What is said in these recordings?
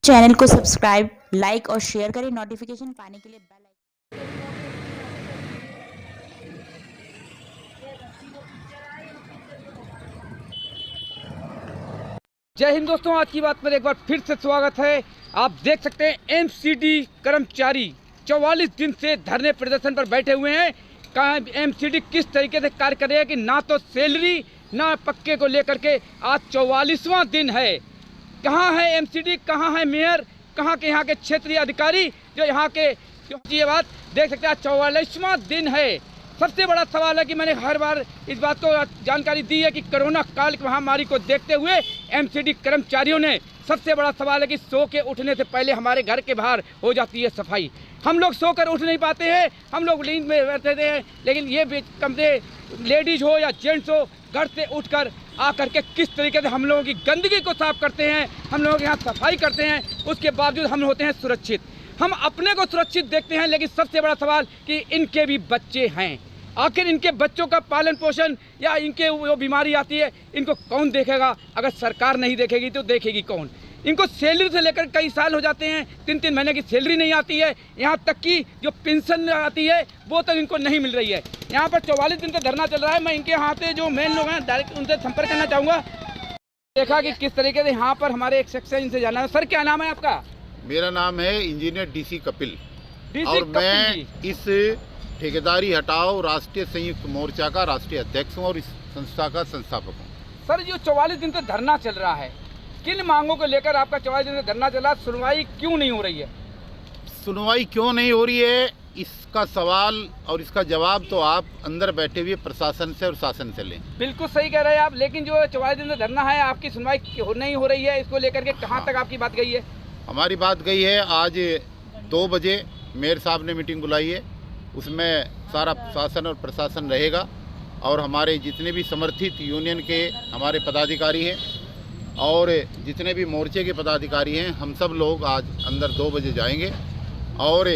Channel को subscribe, like और share करें। नोटिफिकेशन पाने के लिए बेल आइकन। जय हिंद दोस्तों, आज की बात पर एक बार फिर से स्वागत है। आप देख सकते हैं एमसीडी कर्मचारी 44 दिन से धरने प्रदर्शन पर बैठे हुए हैं। कहाँ एमसीडी किस तरीके से कार्य कर रही है कि ना तो सैलरी ना पक्के को लेकर के आज 44वां दिन है। कहाँ है एमसीडी, कहाँ है मेयर, कहाँ के यहाँ के क्षेत्रीय अधिकारी जो यहाँ के ये बात देख सकते हैं। 44वां दिन है। सबसे बड़ा सवाल है कि मैंने हर बार इस बात को जानकारी दी है कि कोरोना काल की महामारी को देखते हुए एमसीडी कर्मचारियों ने सबसे बड़ा सवाल है कि सो के उठने से पहले हमारे घर के बाहर हो जाती है सफाई। हम लोग सोकर उठ नहीं पाते हैं, हम लोग नींद में बैठते हैं, लेकिन ये कमरे लेडीज हो या जेंट्स हो घर से उठकर आकर के किस तरीके से हम लोगों की गंदगी को साफ करते हैं, हम लोगों के यहाँ सफाई करते हैं, उसके बावजूद हम होते हैं सुरक्षित। हम अपने को सुरक्षित देखते हैं, लेकिन सबसे बड़ा सवाल कि इनके भी बच्चे हैं। आखिर इनके बच्चों का पालन पोषण या इनके वो बीमारी आती है, इनको कौन देखेगा? अगर सरकार नहीं देखेगी तो देखेगी कौन? इनको सैलरी से लेकर कई साल हो जाते हैं, 3-3 महीने की सैलरी नहीं आती है। यहाँ तक कि जो पेंशन आती है वो तक इनको नहीं मिल रही है। यहाँ पर 44 दिन से धरना चल रहा है। मैं इनके यहाँ पे जो मेन लोग हैं डायरेक्ट उनसे संपर्क करना चाहूँगा। देखा कि किस तरीके से यहाँ पर हमारे एक शख्स है, इनसे जाना है। सर, क्या नाम है आपका? मेरा नाम है इंजीनियर डीसी कपिल और मैं इस ठेकेदारी हटाओ राष्ट्रीय संयुक्त मोर्चा का राष्ट्रीय अध्यक्ष हूँ और इस संस्था का संस्थापक हूँ। सर, जो 44 दिन से धरना चल रहा है, किन मांगों को लेकर आपका 44 दिन से धरना चल रहा है? सुनवाई क्यों नहीं हो रही है? सुनवाई क्यों नहीं हो रही है, इसका सवाल और इसका जवाब तो आप अंदर बैठे हुए प्रशासन से और शासन से लें। बिल्कुल सही कह रहे हैं आप, लेकिन जो 44 दिन से धरना है, आपकी सुनवाई नहीं हो रही है, इसको लेकर के कहाँ तक आपकी बात गई है? हमारी बात गई है, आज 2 बजे मेयर साहब ने मीटिंग बुलाई है, उसमें सारा शासन और प्रशासन रहेगा और हमारे जितने भी समर्थित यूनियन के हमारे पदाधिकारी हैं और जितने भी मोर्चे के पदाधिकारी हैं, हम सब लोग आज अंदर 2 बजे जाएंगे। और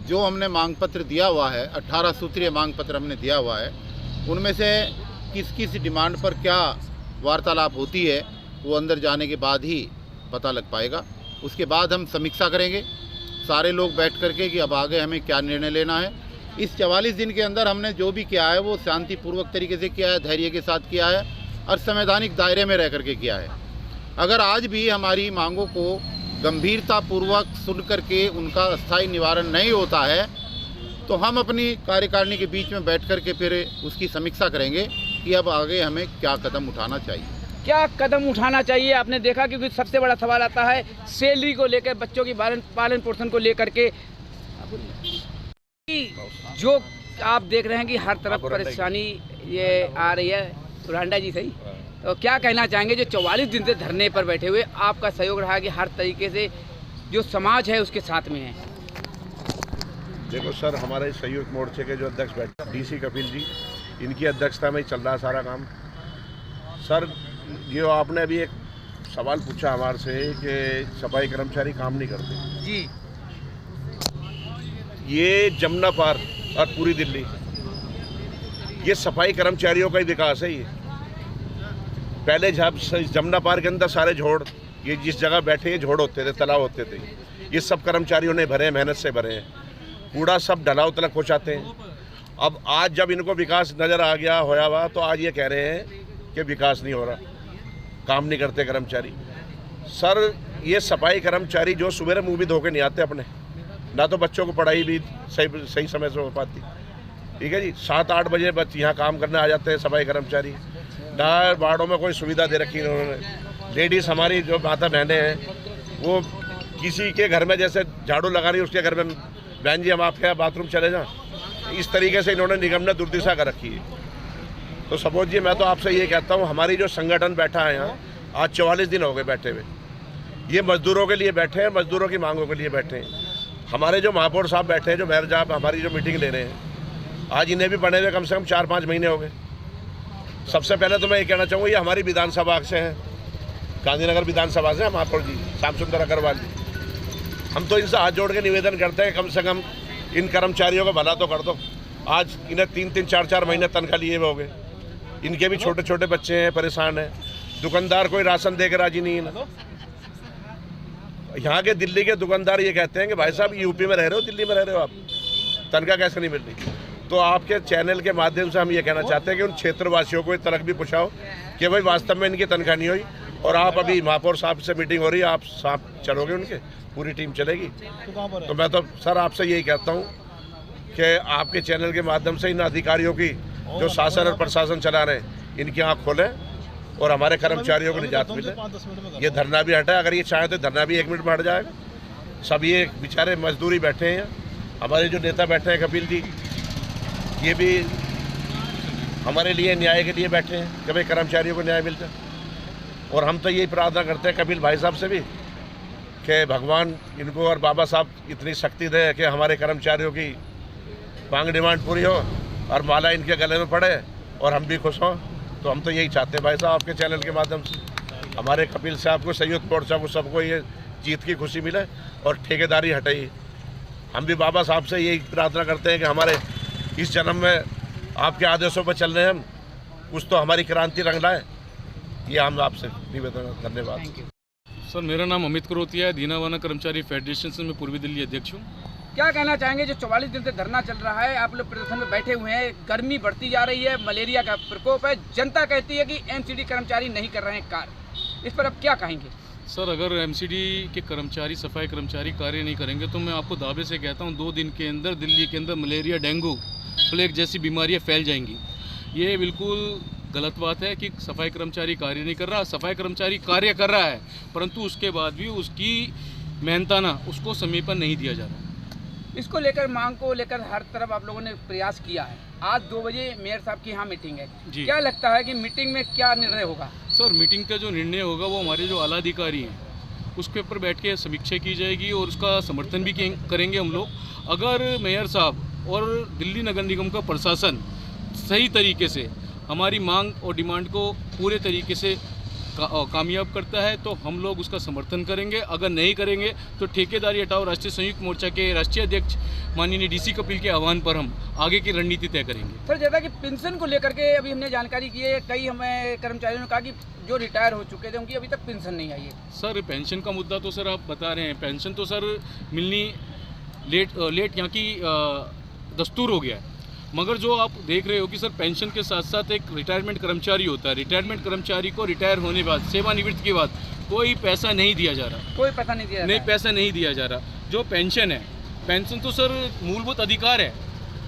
जो हमने मांग पत्र दिया हुआ है, 18 सूत्रीय मांग पत्र हमने दिया हुआ है, उनमें से किस किस डिमांड पर क्या वार्तालाप होती है वो अंदर जाने के बाद ही पता लग पाएगा। उसके बाद हम समीक्षा करेंगे सारे लोग बैठ करके कि अब आगे हमें क्या निर्णय लेना है। इस 44 दिन के अंदर हमने जो भी किया है वो शांतिपूर्वक तरीके से किया है, धैर्य के साथ किया है और संवैधानिक दायरे में रह करके किया है। अगर आज भी हमारी मांगों को गंभीरतापूर्वक सुन करके उनका अस्थायी निवारण नहीं होता है तो हम अपनी कार्यकारिणी के बीच में बैठ करके फिर उसकी समीक्षा करेंगे कि अब आगे हमें क्या कदम उठाना चाहिए। क्या कदम उठाना चाहिए आपने देखा, क्योंकि सबसे बड़ा सवाल आता है सैलरी को लेकर, बच्चों की पालन पोषण को लेकर के। जो आप देख रहे हैं कि हर तरफ परेशानी ये आ रही है। सुरांडा जी, सही तो क्या कहना चाहेंगे जो 44 दिन से धरने पर बैठे हुए? आपका सहयोग रहा कि हर तरीके से जो समाज है उसके साथ में है। देखो सर, हमारे संयुक्त मोर्चे के जो अध्यक्ष बैठे डीसी कपिल जी, इनकी अध्यक्षता में ही चल रहा है सारा काम। सर, जो आपने अभी एक सवाल पूछा हमारे से कि सफाई कर्मचारी काम नहीं करते जी, ये जमुना पार और पूरी दिल्ली, ये सफाई कर्मचारियों का ही विकास है। ये पहले जब जमुना पार के अंदर सारे झोड़, ये जिस जगह बैठे ये झोड़ होते थे, तालाब होते थे, ये सब कर्मचारियों ने भरे, मेहनत से भरे हैं। कूड़ा सब ढलाव तक पहुँचाते हैं। अब आज जब इनको विकास नज़र आ गया होया हुआ तो आज ये कह रहे हैं कि विकास नहीं हो रहा, काम नहीं करते कर्मचारी। सर, ये सफाई कर्मचारी जो सुबह मुँह भी धो के नहीं आते अपने, ना तो बच्चों को पढ़ाई भी सही समय से हो पाती, ठीक है जी। 7-8 बजे बच्चे यहाँ काम करने आ जाते हैं सफाई कर्मचारी। ना वार्डों में कोई सुविधा दे रखी उन्होंने। लेडीज़ हमारी जो माता बहनें हैं वो किसी के घर में जैसे झाड़ू लगा रही, उसके घर में बहन जी हम आपके यहाँ बाथरूम चले जाएं, इस तरीके से इन्होंने निगम ने दुर्दशा कर रखी है। तो सपोज जी, मैं तो आपसे ये कहता हूँ, हमारी जो संगठन बैठा है यहाँ, आज 44 दिन हो गए बैठे हुए। ये मजदूरों के लिए बैठे हैं, मजदूरों की मांगों के लिए बैठे हैं। हमारे जो महापौर साहब बैठे हैं, जो मेयर साहब हमारी जो मीटिंग ले रहे हैं, आज इन्हें भी बने हुए कम से कम 4-5 महीने हो गए। सबसे पहले तो मैं ये कहना चाहूँगा, ये हमारी विधानसभा से हैं, गांधीनगर विधानसभा से महापौर जी श्याम सुंदर अग्रवाल जी। हम तो इनसे हाथ जोड़ के निवेदन करते हैं, कम से कम इन कर्मचारियों को भला तो कर दो। आज इन्हें 3-3, 4-4 महीने तनख्वाह लिए हुए हो गए। इनके भी छोटे छोटे बच्चे हैं, परेशान हैं। दुकानदार कोई राशन दे के राजी नहीं है। यहाँ के दिल्ली के दुकानदार ये कहते हैं कि भाई साहब यूपी में रह रहे हो, दिल्ली में रह रहे हो, आप तनख्वाह कैसे नहीं मिल रही। तो आपके चैनल के माध्यम से हम ये कहना चाहते हैं कि उन क्षेत्रवासियों को तलक भी पूछाओ कि भाई वास्तव में इनकी तनख्वाह नहीं हुई, और आप अभी महापौर साहब से मीटिंग हो रही है, आप साहब चलोगे, उनके पूरी टीम चलेगी। तो मैं तो सर आपसे यही कहता हूँ कि आपके चैनल के माध्यम से इन अधिकारियों की जो शासन और प्रशासन चला रहे हैं, इनकी आँख खोलें और हमारे कर्मचारियों को निजात मिले। ये धरना भी हटा, अगर ये चाहे तो धरना भी 1 मिनट में हट जाएगा। सब ये बेचारे मजदूरी बैठे हैं, हमारे जो नेता बैठे हैं कपिल जी, ये भी हमारे लिए न्याय के लिए बैठे हैं कि भाई कर्मचारियों को न्याय मिलता है। और हम तो यही प्रार्थना करते हैं कपिल भाई साहब से भी कि भगवान इनको और बाबा साहब इतनी शक्ति दे कि हमारे कर्मचारियों की मांग डिमांड पूरी हो और माला इनके गले में पड़े और हम भी खुश हों। तो हम तो यही चाहते हैं भाई साहब, आपके चैनल के माध्यम से हमारे कपिल साहब को, संयुक्त मोर्चा को, सबको ये जीत की खुशी मिले और ठेकेदारी हटाई। हम भी बाबा साहब से यही प्रार्थना करते हैं कि हमारे इस जन्म में आपके आदेशों पर चल रहे हैं हम, कुछ तो हमारी क्रांति रंग लाए, ये हम आपसे निवेदन। धन्यवाद। सर, मेरा नाम अमित करोतिया है, दीनावाना कर्मचारी फेडरेशन से मैं पूर्वी दिल्ली अध्यक्ष हूँ। क्या कहना चाहेंगे, जो 44 दिन से धरना चल रहा है, आप लोग प्रदर्शन में बैठे हुए हैं, गर्मी बढ़ती जा रही है, मलेरिया का प्रकोप है, जनता कहती है कि एमसीडी कर्मचारी नहीं कर रहे हैं कार्य, इस पर आप क्या कहेंगे? सर, अगर एमसीडी के कर्मचारी, सफाई कर्मचारी कार्य नहीं करेंगे तो मैं आपको दावे से कहता हूँ 2 दिन के अंदर दिल्ली के अंदर मलेरिया, डेंगू, प्लेग जैसी बीमारियाँ फैल जाएंगी। ये बिल्कुल गलत बात है कि सफाई कर्मचारी कार्य नहीं कर रहा। सफाई कर्मचारी कार्य कर रहा है, परंतु उसके बाद भी उसकी मेहनताना उसको समय पर नहीं दिया जा रहा। इसको लेकर, मांग को लेकर हर तरफ आप लोगों ने प्रयास किया है। आज 2 बजे मेयर साहब की यहाँ मीटिंग है, क्या लगता है कि मीटिंग में क्या निर्णय होगा? सर, मीटिंग का जो निर्णय होगा वो हमारे जो आला अधिकारी हैं उसके ऊपर बैठ के समीक्षा की जाएगी और उसका समर्थन भी करेंगे हम लोग। अगर मेयर साहब और दिल्ली नगर निगम का प्रशासन सही तरीके से हमारी मांग और डिमांड को पूरे तरीके से कामयाब करता है तो हम लोग उसका समर्थन करेंगे। अगर नहीं करेंगे तो ठेकेदारी हटाओ राष्ट्रीय संयुक्त मोर्चा के राष्ट्रीय अध्यक्ष माननीय डीसी कपिल के आह्वान पर हम आगे की रणनीति तय करेंगे। सर, जैसा कि पेंशन को लेकर के अभी हमने जानकारी की है, कई हमें कर्मचारियों ने कहा कि जो रिटायर हो चुके थे उनकी अभी तक पेंशन नहीं आई है। सर, पेंशन का मुद्दा तो सर आप बता रहे हैं, पेंशन तो सर मिलनी लेट यहाँ की दस्तूर हो गया है। मगर जो आप देख रहे हो कि सर पेंशन के साथ साथ एक रिटायरमेंट कर्मचारी होता है, रिटायरमेंट कर्मचारी को रिटायर होने के बाद, सेवानिवृत्ति के बाद कोई पैसा नहीं दिया जा रहा। कोई पैसा नहीं दिया जा रहा? नहीं, पैसा नहीं दिया जा रहा। जो पेंशन है, पेंशन तो सर मूलभूत अधिकार है,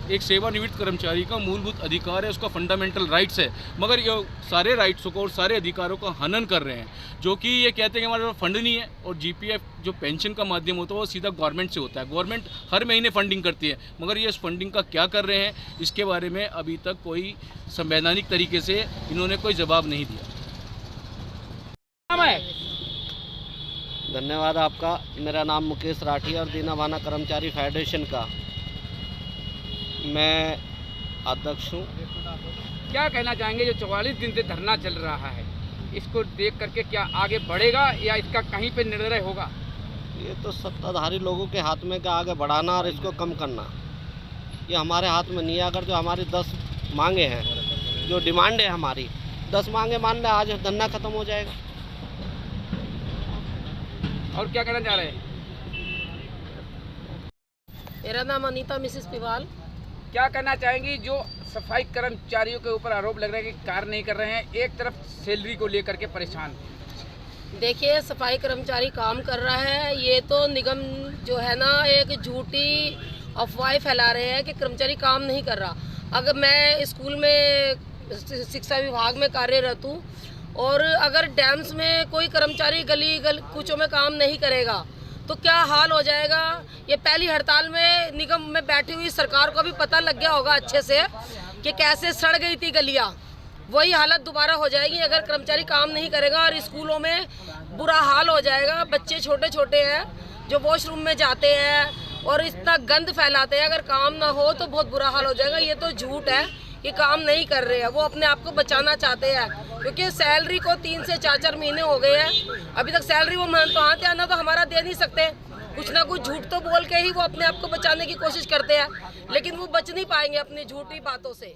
एक सेवानिवृत्त कर्मचारी का मूलभूत अधिकार है, उसका फंडामेंटल राइट्स है। मगर ये सारे राइट्सों को और सारे अधिकारों का हनन कर रहे हैं, जो कि ये कहते हैं कि हमारे पास फंड नहीं है। और जीपीएफ जो पेंशन का माध्यम होता है वो सीधा गवर्नमेंट से होता है, गवर्नमेंट हर महीने फंडिंग करती है। मगर ये इस फंडिंग का क्या कर रहे हैं, इसके बारे में अभी तक कोई संवैधानिक तरीके से इन्होंने कोई जवाब नहीं दिया। धन्यवाद आपका। मेरा नाम मुकेश राठी और दीनावाना कर्मचारी फेडरेशन का मैं अध्यक्ष हूँ। क्या कहना चाहेंगे, जो 44 दिन से धरना चल रहा है, इसको देख करके क्या आगे बढ़ेगा या इसका कहीं पे निर्णय होगा? ये तो सत्ताधारी लोगों के हाथ में का आगे बढ़ाना और इसको कम करना, ये हमारे हाथ में नहीं है। अगर जो हमारी 10 मांगे हैं, जो डिमांड है हमारी 10 मांगे मान लें, आज धरना खत्म हो जाएगा। और क्या कहना चाह रहे हैं? मेरा नाम अनीता मिसेस पिवाल। क्या कहना चाहेंगी, जो सफाई कर्मचारियों के ऊपर आरोप लग रहा है कि कार्य नहीं कर रहे हैं, एक तरफ सैलरी को लेकर के परेशान? देखिए, सफाई कर्मचारी काम कर रहा है, ये तो निगम जो है ना एक झूठी अफवाहें फैला रहे हैं कि कर्मचारी काम नहीं कर रहा। अगर मैं स्कूल में शिक्षा विभाग में कार्यरत हूँ और अगर डैम्स में कोई कर्मचारी गली कूचों में काम नहीं करेगा तो क्या हाल हो जाएगा। ये पहली हड़ताल में निगम में बैठी हुई सरकार को भी पता लग गया होगा अच्छे से कि कैसे सड़ गई थी गलियाँ। वही हालत दोबारा हो जाएगी अगर कर्मचारी काम नहीं करेगा और स्कूलों में बुरा हाल हो जाएगा। बच्चे छोटे छोटे हैं जो वॉशरूम में जाते हैं और इतना गंद फैलाते हैं, अगर काम ना हो तो बहुत बुरा हाल हो जाएगा। ये तो झूठ है कि काम नहीं कर रहे हैं, वो अपने आप को बचाना चाहते हैं क्योंकि सैलरी को 3 से 4 महीने हो गए हैं, अभी तक सैलरी वो मानते आना तो हमारा दे नहीं सकते। कुछ ना कुछ झूठ तो बोल के ही वो अपने आप को बचाने की कोशिश करते हैं, लेकिन वो बच नहीं पाएंगे अपनी झूठी बातों से।